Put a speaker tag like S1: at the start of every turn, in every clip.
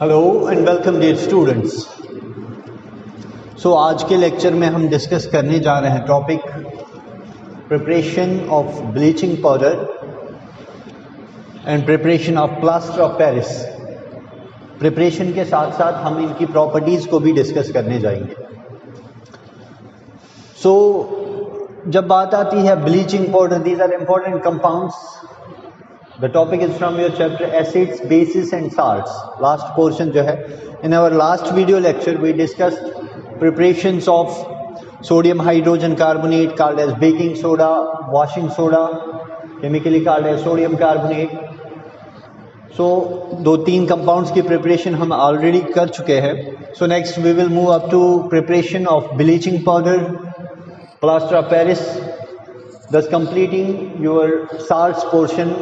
S1: Hello and welcome dear students. आज के lecture में हम डिस्कस करने जा रहे हैं topic preparation of bleaching powder and preparation of plaster of Paris. Preparation के साथ साथ हम इनकी प्रॉपर्टीज़ को भी डिस्कस करने जाएंगे। जब बात आती है bleaching powder, these are important compounds. The topic is from your chapter acids, bases and salts. Last portion जो है, in our last video lecture we discussed preparations of sodium hydrogen carbonate called as baking soda, washing soda, chemically called as sodium carbonate. दो तीन compounds की preparation हम already कर चुके हैं. Next we will move up to preparation of bleaching powder, plaster of Paris, thus completing your salts portion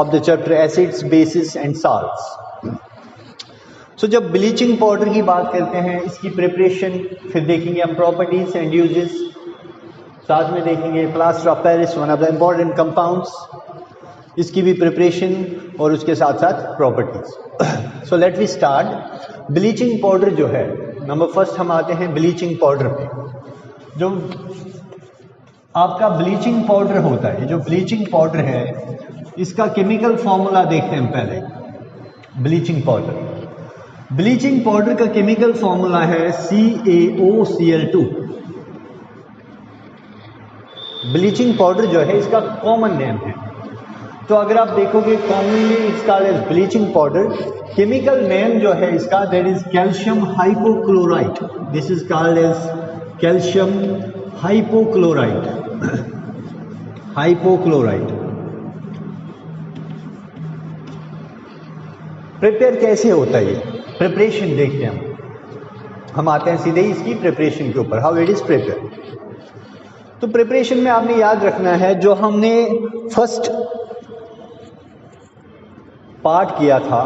S1: of the chapter acids, bases and salts. जब bleaching powder की बात करते हैं, इसकी प्रिपरेशन, फिर देखेंगे हम प्रॉपर्टीज एंड यूजेस, साथ में देखेंगे plaster of Paris, one of the important compounds, इसकी भी प्रिपरेशन और उसके साथ साथ properties. Let we start. Bleaching powder जो है, नंबर फर्स्ट हम आते हैं ब्लीचिंग पाउडर पे। जो आपका ब्लीचिंग पाउडर होता है, जो ब्लीचिंग पाउडर है, इसका केमिकल फॉर्मूला देखते हैं पहले। ब्लीचिंग पाउडर का केमिकल फॉर्मूला है CaOCl2। ब्लीचिंग पाउडर जो है इसका कॉमन नेम है। तो अगर आप देखोगे commonly it's called as bleaching powder. Chemical name जो है इसका, that is calcium hypochlorite. This is called as calcium hypochlorite. Prepare कैसे होता है, ये प्रिपरेशन देखते हैं हम आते हैं सीधे इसकी प्रिपरेशन के ऊपर, हाउ इट इज प्रिपेयर। तो प्रिपरेशन में आपने याद रखना है, जो हमने फर्स्ट पार्ट किया था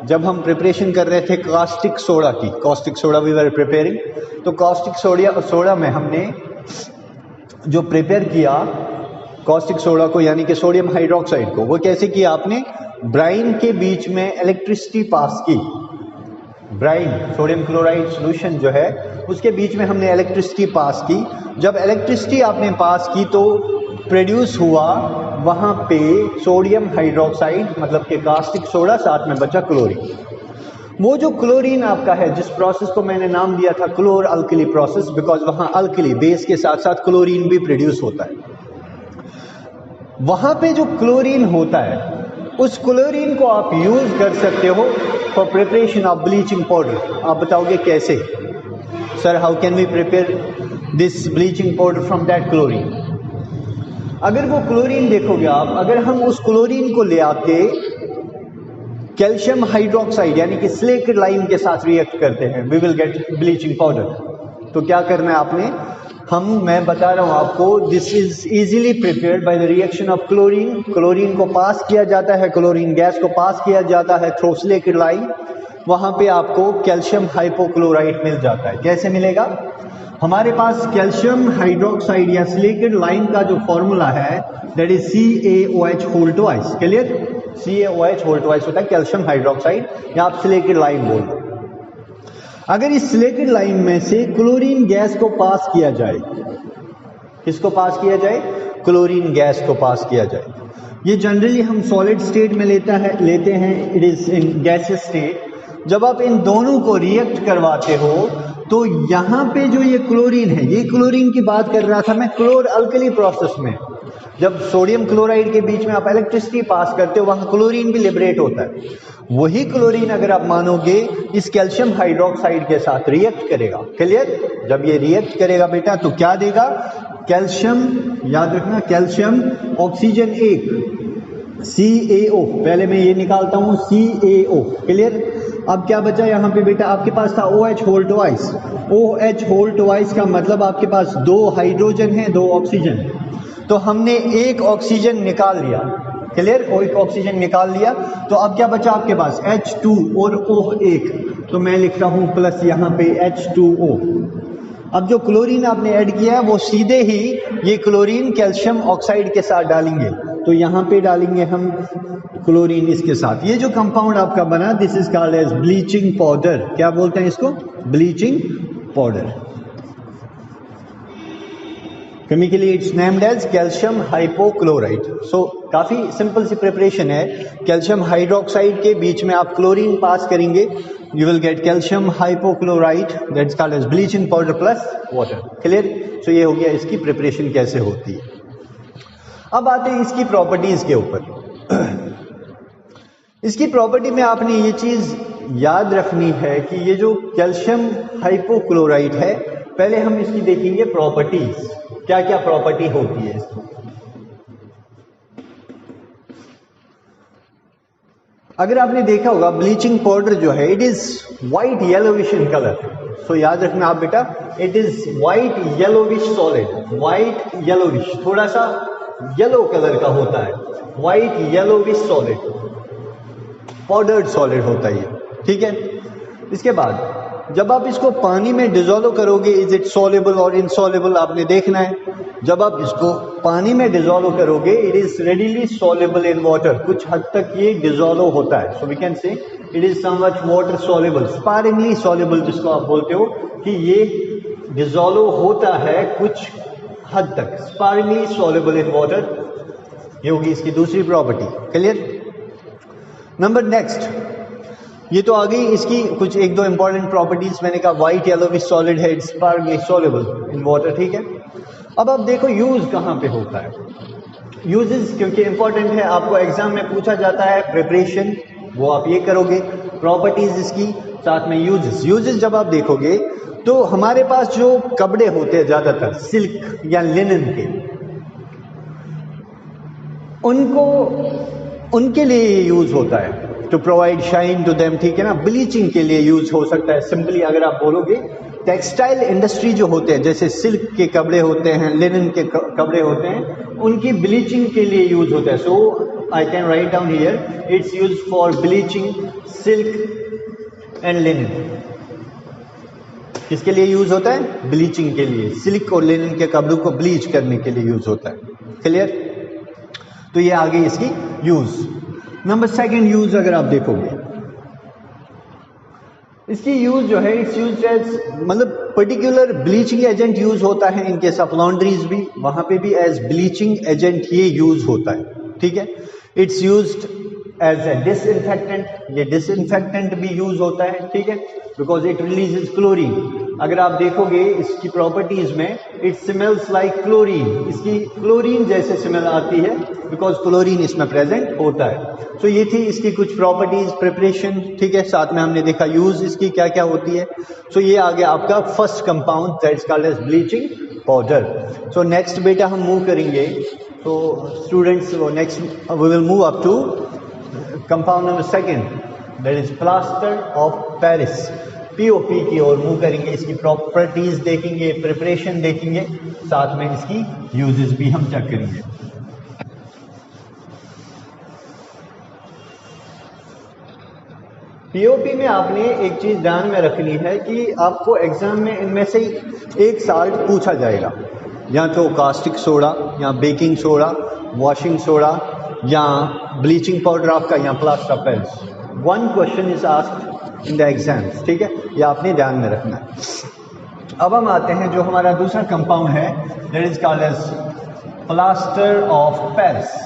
S1: जब हम प्रिपरेशन कर रहे थे कास्टिक सोडा की, caustic soda we were preparing. तो कास्टिक सोडा में हमने जो प्रिपेयर किया कास्टिक सोडा को, यानी कि सोडियम हाइड्रोक्साइड को, वो कैसे किया आपने? ब्राइन के बीच में इलेक्ट्रिसिटी पास की। ब्राइन सोडियम क्लोराइड सॉल्यूशन जो है उसके बीच में हमने इलेक्ट्रिसिटी पास की। जब इलेक्ट्रिसिटी आपने पास की तो प्रोड्यूस हुआ वहां पे सोडियम हाइड्रोक्साइड, मतलब कि कास्टिक सोडा, साथ में बचा क्लोरीन। वो जो क्लोरीन आपका है, जिस प्रोसेस को मैंने नाम दिया था क्लोर अल्कली प्रोसेस, बिकॉज वहां अल्कली बेस के साथ साथ क्लोरीन भी प्रोड्यूस होता है। वहां पे जो क्लोरीन होता है, उस क्लोरीन को आप यूज कर सकते हो for preparation of bleaching powder. आप बताओगे कैसे? Sir, how can we prepare this bleaching powder from that chlorine? अगर वो क्लोरीन देखोगे आप, अगर हम उस क्लोरीन को ले आके कैल्शियम हाइड्रोक्साइड यानी कि सिलिकेट लाइम के साथ रिएक्ट करते हैं, we will get bleaching powder. तो क्या करना है आपने? मैं बता रहा हूं आपको, this is easily prepared by the reaction of chlorine. Chlorine को पास किया जाता है, क्लोरीन गैस को पास किया जाता है थ्रू सिलिकेट लाइम। वहां पे आपको कैल्शियम हाइपोक्लोराइट मिल जाता है। कैसे मिलेगा? हमारे पास कैल्शियम हाइड्रोक्साइड या सिलिकेट लाइम का जो फॉर्मूला है, that is CaOH whole twice. Clear? CaOH whole twice होता है कैल्शियम हाइड्रोक्साइड, या आप सिलिकेट लाइम बोल दो। अगर इस सिलिकेट लाइम में से क्लोरीन गैस को पास किया जाए, किसको पास किया जाए? क्लोरीन गैस को पास किया जाए। ये जनरली हम सॉलिड स्टेट में लेते हैं, it is in gaseous state. जब आप इन दोनों को रिएक्ट करवाते हो तो यहाँ पे जो ये क्लोरीन है, ये क्लोरीन की बात कर रहा था मैं क्लोर अल्कली प्रोसेस में। जब सोडियम क्लोराइड के बीच में आप इलेक्ट्रिसिटी पास करते हो, वहां क्लोरीन भी लिबरेट होता है। वही क्लोरीन अगर आप मानोगे इस कैल्शियम हाइड्रोक्साइड के साथ रिएक्ट करेगा। क्लियर? जब ये रिएक्ट करेगा बेटा तो क्या देगा? कैल्शियम, याद रखना, कैल्शियम ऑक्सीजन एक, CaO। पहले मैं ये निकालता हूं CaO। क्लियर? अब क्या बचा यहाँ पे बेटा? आपके पास था OH whole twice. OH whole twice का मतलब आपके पास दो हाइड्रोजन है, दो ऑक्सीजन है। तो हमने एक ऑक्सीजन निकाल लिया। क्लियर? एक ऑक्सीजन निकाल लिया, तो अब क्या बचा आपके पास? H2 और O1। तो मैं लिखता हूं प्लस यहाँ पे H2O। अब जो क्लोरीन आपने ऐड किया है वो सीधे ही ये क्लोरीन कैल्शियम ऑक्साइड के साथ डालेंगे। तो यहाँ पे डालेंगे हम क्लोरीन इसके साथ। ये जो कंपाउंड आपका बना, this is called as bleaching powder. क्या बोलते हैं इसको? Bleaching powder. Chemically it's named as calcium hypochloride. So काफी सिंपल सी प्रिपरेशन है। कैल्शियम हाइड्रोक्साइड के बीच में आप क्लोरीन पास करेंगे, you will get calcium hypochlorite, that's called as bleaching powder plus water. Clear? So ये हो गया इसकी प्रिपरेशन कैसे होती है। अब आते हैं इसकी प्रॉपर्टीज के ऊपर। इसकी प्रॉपर्टी में आपने ये चीज याद रखनी है कि ये जो कैल्शियम हाइपोक्लोराइट है, पहले हम इसकी देखेंगे प्रॉपर्टीज, क्या क्या प्रॉपर्टी होती है इसकी। अगर आपने देखा होगा ब्लीचिंग पाउडर जो है, it is white yellowish in colour. So याद रखना आप बेटा, it is white yellowish solid, white yellowish, थोड़ा सा येलो कलर का होता है, white yellowish solid, powdered solid होता है ये, ठीक है। इसके बाद जब आप इसको पानी में डिजोल्व करोगे, इज इट सॉल्युबल और इनसॉल्युबल, आपने देखना है। जब आप इसको पानी में डिजोल्व करोगे, it is readily soluble in water, कुछ हद तक ये डिजोल्व होता है। So we can say it is somewhat water soluble, sparingly soluble जिसको आप बोलते हो कि ये डिजोल्व होता है कुछ हद तक, स्पारिंगली सॉल्युबल इन वाटर। ये होगी इसकी दूसरी प्रॉपर्टी। क्लियर? नंबर नेक्स्ट, ये तो आ गई इसकी कुछ एक दो इंपॉर्टेंट प्रॉपर्टीज। मैंने कहा व्हाइट येलोविश सॉलिड है, it's sparkly soluble in water, ठीक है। अब आप देखो यूज कहां पे होता है। यूजेस क्योंकि इंपॉर्टेंट है, आपको एग्जाम में पूछा जाता है, प्रिपरेशन वो आप ये करोगे, प्रॉपर्टीज इसकी, साथ में यूजेस। यूजेस जब आप देखोगे तो हमारे पास जो कपड़े होते हैं ज्यादातर सिल्क या लिनन के, उनके लिए ये यूज होता है, to provide shine to them, ठीक है ना। ब्लीचिंग के लिए यूज हो सकता है। सिंपली अगर आप बोलोगे, टेक्सटाइल इंडस्ट्री जो होते हैं, जैसे सिल्क के कपड़े होते हैं, लिनन के कपड़े होते हैं, उनकी ब्लीचिंग के लिए यूज होता है। So I can write down here, it's use for bleaching silk and linen. किसके लिए यूज होता है? ब्लीचिंग के लिए। सिल्क और लिनन के कपड़ों को ब्लीच करने के लिए यूज होता है। क्लियर? तो ये आ गई इसकी यूज। नंबर सेकंड यूज अगर आप देखोगे, इसकी यूज जो है, इट्स यूज एज, मतलब पर्टिकुलर ब्लीचिंग एजेंट यूज होता है इन केस ऑफ लॉन्ड्रीज भी, वहां पे भी एज ब्लीचिंग एजेंट ये यूज होता है, ठीक है। It's used as a disinfectant, ये डिसइंफेक्टेंट भी यूज होता है, ठीक है, बिकॉज इट रिलीजेस क्लोरीन। अगर आप देखोगे इसकी प्रॉपर्टीज में, इट स्मेल्स लाइक क्लोरीन, इसकी क्लोरीन जैसे स्मेल आती है बिकॉज क्लोरीन इसमें प्रेजेंट होता है। सो ये थी इसकी कुछ प्रॉपर्टीज, प्रिपरेशन, ठीक है। साथ में हमने देखा यूज इसकी क्या क्या होती है। सो ये आ गया आपका first compound, that's called as bleaching powder. So next बेटा हम मूव करेंगे, तो students next we will move up to compound number second, that is plaster of Paris, POP की ओर मूव करेंगे। इसकी प्रॉपर्टीज देखेंगे, प्रिपरेशन देखेंगे, साथ में इसकी यूजेस भी हम चेक करेंगे। पीओपी में आपने एक चीज ध्यान में रखनी है कि आपको एग्जाम में इनमें से एक साल्ट पूछा जाएगा, या तो कास्टिक सोडा, या बेकिंग सोडा, वॉशिंग सोडा, या ब्लीचिंग पाउडर आपका, या plaster of Paris. One question is asked in the exams, ठीक है, ये आपने ध्यान में रखना है। अब हम आते हैं जो हमारा दूसरा कंपाउंड है, that is called as plaster of Paris,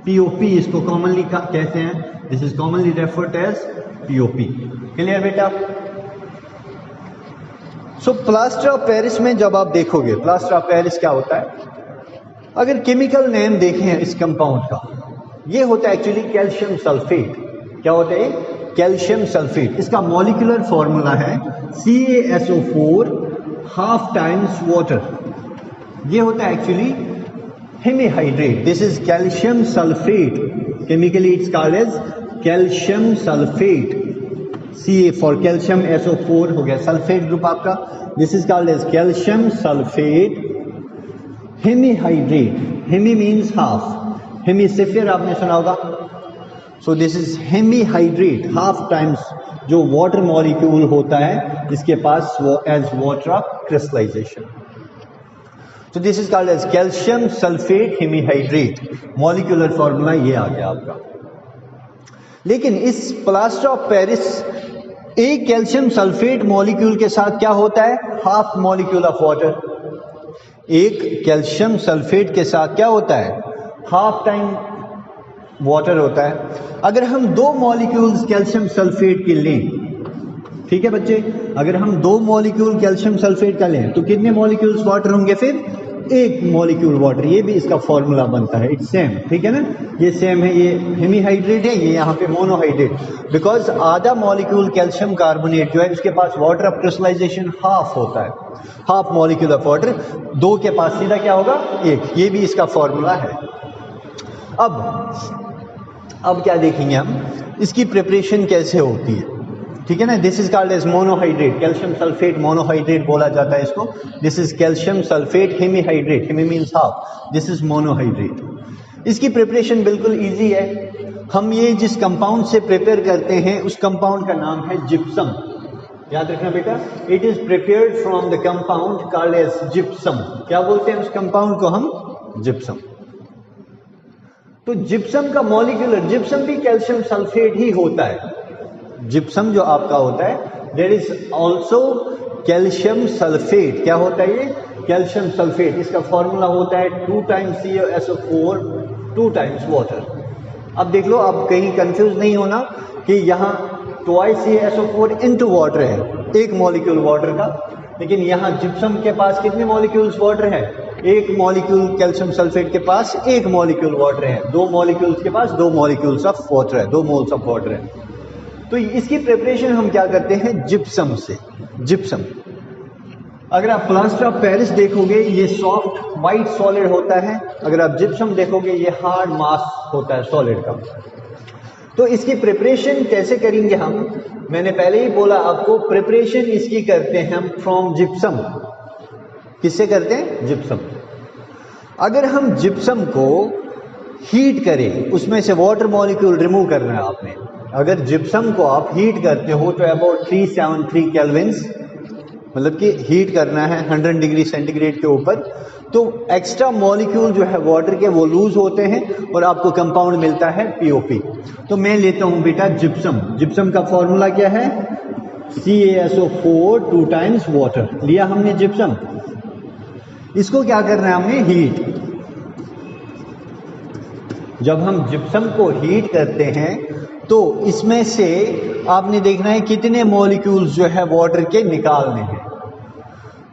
S1: POP इसको कॉमनली कहते हैं। This is commonly referred as POP. Clear बेटा? सो प्लास्टर ऑफ पेरिस में जब आप देखोगे, प्लास्टर ऑफ पेरिस क्या होता है, अगर केमिकल नेम देखें इस कंपाउंड का, ये होता है एक्चुअली कैल्शियम सल्फेट। क्या होता है? Calcium sulphate. इसका मॉलिक्यूलर फॉर्मूला है CaSO4 हाफ टाइम्स वाटर। ये होता है actually hemihydrate. This is calcium sulphate, chemically it's called as calcium sulphate. Ca for calcium, SO4 हो गया सल्फेट ग्रुप आपका। This is called as calcium sulphate hemihydrate. Hemi means half, hemisphere आपने सुना होगा। So this is hemihydrate, half times जो water molecule होता है इसके पास, वो एज वाटर ऑफ क्रिस्टलाइजेशन। तो this is called as calcium sulphate hemihydrate, molecular formula ये आ गया आपका। लेकिन इस प्लास्टर ऑफ पेरिस एक कैल्शियम सल्फेट मॉलिक्यूल के साथ क्या होता है, हाफ मॉलिक्यूल ऑफ वाटर। एक कैल्शियम सल्फेट के साथ क्या होता है, हाफ टाइम वाटर होता है। अगर हम दो मॉलिक्यूल्स कैल्शियम सल्फेट के लें, ठीक है बच्चे, अगर हम दो मॉलिक्यूल कैल्शियम सल्फेट का लें तो कितने मॉलिक्यूल्स वाटर होंगे, फिर एक मॉलिक्यूल वाटर। ये भी इसका फॉर्मूला बनता है, इट्स सेम, ठीक है ना, ये सेम है, ये हेमीहाइड्रेट है, ये यहाँ पे मोनोहाइड्रेट, बिकॉज आधा मॉलिक्यूल कैल्शियम कार्बोनेट जो है उसके पास वाटर ऑफ क्रिस्टलाइजेशन हाफ होता है, हाफ मॉलिक्यूल ऑफ वाटर, दो के पास सीधा क्या होगा, एक। ये भी इसका फॉर्मूला है। अब क्या देखेंगे हम, इसकी प्रिपरेशन कैसे होती है, ठीक है ना। This is called as monohydrate, calcium sulphate monohydrate बोला जाता है इसको। This is calcium sulphate hemihydrate, hemi means half, this is monohydrate. इसकी प्रिपरेशन बिल्कुल इजी है। हम ये जिस कंपाउंड से प्रिपेयर करते हैं उस कंपाउंड का नाम है जिप्सम, याद रखना बेटा। It is prepared from the compound called as gypsum. क्या बोलते हैं उस कंपाउंड को हम, जिप्सम। तो जिप्सम का मॉलिक्यूलर, जिप्सम भी कैल्शियम सल्फेट ही होता है। जिप्सम जो आपका होता है there is also calcium sulphate. क्या होता है ये, कैल्शियम सल्फेट। इसका फॉर्मूला होता है 2 times CaSO4 2 times वाटर। अब देख लो, अब कहीं कंफ्यूज नहीं होना कि यहाँ twice CaSO4 into वाटर है, एक मॉलिक्यूल वाटर का, लेकिन यहाँ जिप्सम के पास कितने मॉलिक्यूल्स वाटर है, एक मॉलिक्यूल कैल्शियम सल्फेट के पास एक मॉलिक्यूल वाटर है, दो मॉलिक्यूल्स के पास 2 molecules ऑफ वाटर है, 2 moles ऑफ वाटर है। तो इसकी प्रिपरेशन हम क्या करते हैं, जिप्सम से। जिप्सम, अगर आप प्लास्टर ऑफ पेरिस देखोगे ये सॉफ्ट वाइट सॉलिड होता है, अगर आप जिप्सम देखोगे ये हार्ड मास होता है सॉलिड का। तो इसकी प्रिपरेशन कैसे करेंगे हम, मैंने पहले ही बोला आपको, प्रिपरेशन इसकी करते हैं हम फ्रॉम जिप्सम। किससे करते हैं, जिप्सम। अगर हम जिप्सम को हीट करें, उसमें से वाटर मॉलिक्यूल रिमूव करना है आपने, अगर जिप्सम को आप हीट करते हो तो अबाउट 373 केल्विन्स, मतलब कि हीट करना है 100 डिग्री सेंटीग्रेड के ऊपर, तो एक्स्ट्रा मॉलिक्यूल जो है वाटर के वो लूज होते हैं और आपको कंपाउंड मिलता है POP। तो मैं लेता हूं बेटा जिप्सम। जिप्सम का फॉर्मूला क्या है, CaSO4 2 times वाटर। लिया हमने जिप्सम, इसको क्या करना है हमने, हीट। जब हम जिप्सम को हीट करते हैं तो इसमें से आपने देखना है कितने मॉलिक्यूल्स जो है वाटर के निकालने हैं।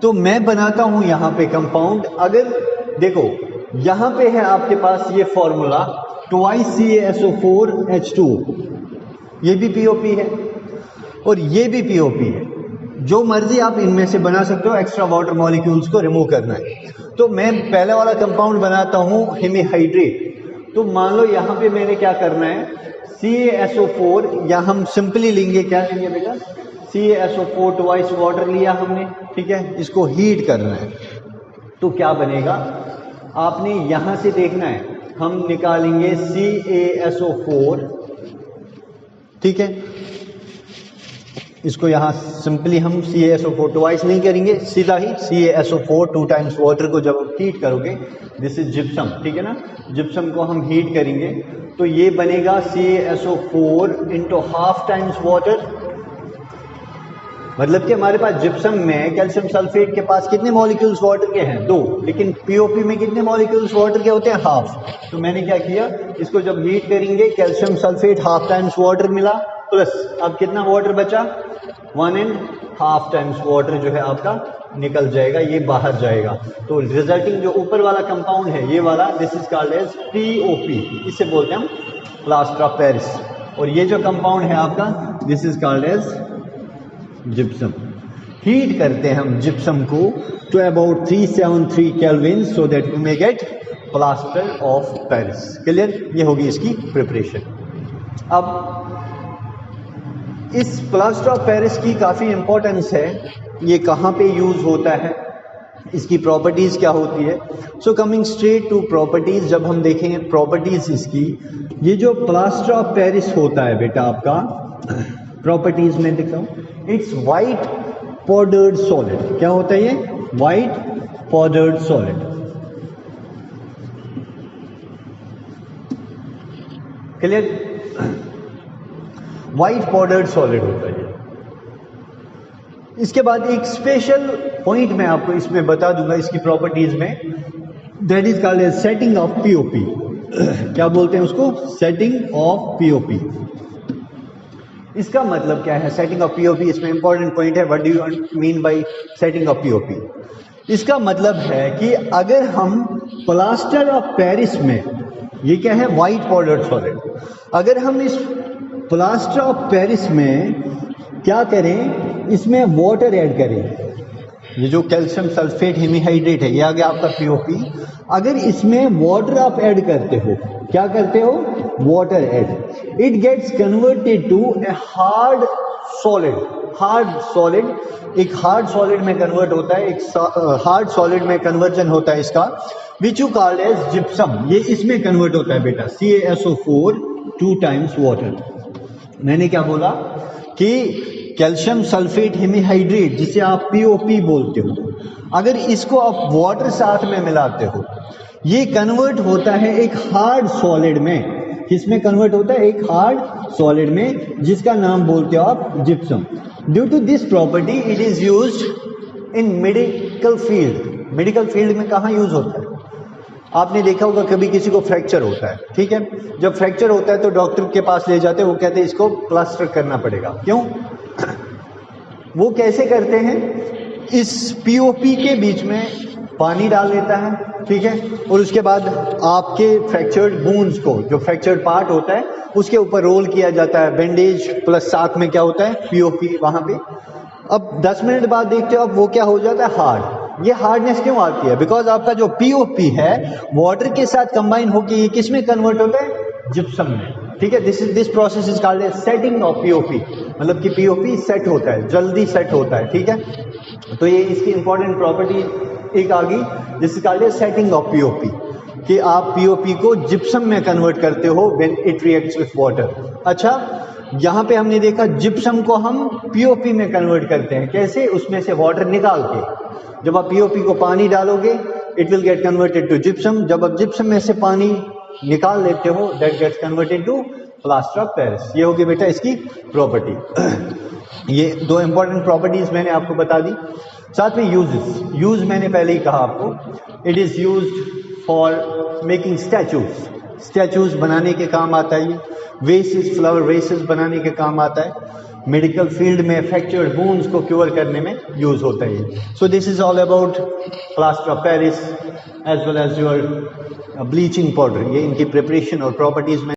S1: तो मैं बनाता हूं यहां पे कंपाउंड। अगर देखो यहां पे है आपके पास ये फॉर्मूला twice CaSO4 H2, ये भी POP है और ये भी POP है। जो मर्जी आप इनमें से बना सकते हो, एक्स्ट्रा वाटर मॉलिक्यूल्स को रिमूव करना है। तो मैं पहले वाला कंपाउंड बनाता हूं हेमीहाइड्रेट। तो मान लो यहां पे मैंने क्या करना है, CaSO4, या हम सिंपली लेंगे, क्या लेंगे बेटा, CaSO4 twice वाटर लिया हमने, ठीक है, इसको हीट करना है। तो क्या बनेगा, आपने यहां से देखना है, हम निकालेंगे CaSO4, ठीक है, इसको यहां सिंपली हम CaSO4 twice नहीं करेंगे, सीधा ही CaSO4 2 times वाटर को जब आप हीट करोगे, दिस इज जिप्सम, ठीक है ना, जिप्सम को हम हीट करेंगे तो ये बनेगा CaSO4 into half times water. मतलब कि हमारे पास जिप्सम में कैल्शियम सल्फेट के पास कितने मॉलिक्यूल्स वाटर के हैं, 2, लेकिन POP में कितने मॉलिक्यूल्स वाटर के होते हैं, हाफ। तो मैंने क्या किया, इसको जब हीट करेंगे calcium sulphate half times water मिला, प्लस अब कितना वाटर बचा, 1.5 times वाटर जो है आपका निकल जाएगा, ये बाहर जाएगा। तो रिजल्टिंग जो ऊपर वाला कंपाउंड है ये वाला, this is called as POP, इसे बोलते हैं हम प्लास्टर ऑफ पेरिस। और ये जो कंपाउंड है आपका, this is called as gypsum. Heat करते हैं हम जिप्सम को to about 373 kelvin so that we may get plaster of Paris. Clear, ये होगी इसकी प्रिपरेशन। अब इस प्लास्टर ऑफ पेरिस की काफ़ी इंपॉर्टेंस है, ये कहाँ पे यूज़ होता है, इसकी प्रॉपर्टीज़ क्या होती है। So coming straight to properties, जब हम देखेंगे प्रॉपर्टीज़ इसकी, ये जो प्लास्टर ऑफ पेरिस होता है बेटा आपका, प्रॉपर्टीज़ में दिखता हूँ, इट्स वाइट पाउडर्ड सॉलिड। क्या होता है ये, white powdered solid. Clear? White powdered solid होता है। इसके बाद एक स्पेशल पॉइंट मैं आपको इसमें बता दूंगा इसकी प्रॉपर्टीज में, that is called as setting of POP. क्या बोलते हैं उसको? Setting of POP. इसका मतलब क्या है सेटिंग ऑफ पीओपी? इसमें इंपॉर्टेंट पॉइंट है, what do you mean by setting of POP? इसका मतलब है कि अगर हम प्लास्टर ऑफ पेरिस में, ये क्या है? व्हाइट पाउडर्ड सॉलिड, अगर हम इस प्लास्टर ऑफ पेरिस में क्या करें, इसमें वाटर ऐड करें, ये जो कैल्शियम सल्फेट हेमीहाइड्रेट है, ये आ गया आपका पीओपी। अगर इसमें वाटर आप ऐड करते हो, क्या करते हो? Water add, it gets converted to a hard solid. Hard solid, एक हार्ड सॉलिड में कन्वर्ट होता है, एक हार्ड सॉलिड में कन्वर्जन होता है इसका, which you called as gypsum. ये इसमें कन्वर्ट होता है बेटा, CaSO4 2 times वाटर। मैंने क्या बोला कि कैल्शियम सल्फेट हेमीहाइड्रेट, जिसे आप पीओपी बोलते हो, अगर इसको आप वाटर साथ में मिलाते हो, ये कन्वर्ट होता है एक हार्ड सॉलिड में। किसमें कन्वर्ट होता है? एक हार्ड सॉलिड में, जिसका नाम बोलते हो आप gypsum. Due to this property it is used in medical field. Medical field में कहाँ यूज होता है? आपने देखा होगा कभी किसी को फ्रैक्चर होता है, ठीक है, जब फ्रैक्चर होता है तो डॉक्टर के पास ले जाते हैं, वो कहते हैं इसको प्लास्टर करना पड़ेगा। क्यों? वो कैसे करते हैं? इस पीओपी के बीच में पानी डाल देता है, ठीक है, और उसके बाद आपके फ्रैक्चर्ड बोन्स को, जो फ्रैक्चर्ड पार्ट होता है, उसके ऊपर रोल किया जाता है बैंडेज, प्लस साथ में क्या होता है? पीओपी वहां पे। अब 10 मिनट बाद देखते हो अब वो क्या हो जाता है? हार्ड। ये हार्डनेस क्यों आती है? बिकॉज आपका जो पीओपी है वाटर के साथ कंबाइन होकर ये किस में कन्वर्ट होता है? जिप्सम में, ठीक है। This process is called as setting of POP, मतलब कि पीओपी सेट होता है, जल्दी सेट होता है, ठीक है। तो ये इसकी इंपॉर्टेंट प्रॉपर्टी एक आ गई, this is called as setting of POP, कि आप पीओपी को जिप्सम में कन्वर्ट करते हो when it reacts with water. अच्छा, यहां पे हमने देखा जिप्सम को हम पीओपी में कन्वर्ट करते हैं, कैसे? उसमें से वाटर निकाल के। जब आप पीओपी को पानी डालोगे it will get converted to gypsum, जब आप जिप्सम में से पानी निकाल लेते हो that gets converted to plaster of Paris. ये होगी बेटा इसकी प्रॉपर्टी। ये दो इंपॉर्टेंट प्रॉपर्टीज मैंने आपको बता दी। साथ में यूजेस, यूज मैंने पहले ही कहा आपको, it is used for making statues, statues बनाने के काम आता है ये। वेसेस, फ्लावर वेसेस बनाने के काम आता है। मेडिकल फील्ड में फ्रैक्चर्ड बोन्स को क्योर करने में यूज होता है। So this is all about plaster of Paris as well as your bleaching powder. ये इनकी प्रिपरेशन और प्रॉपर्टीज में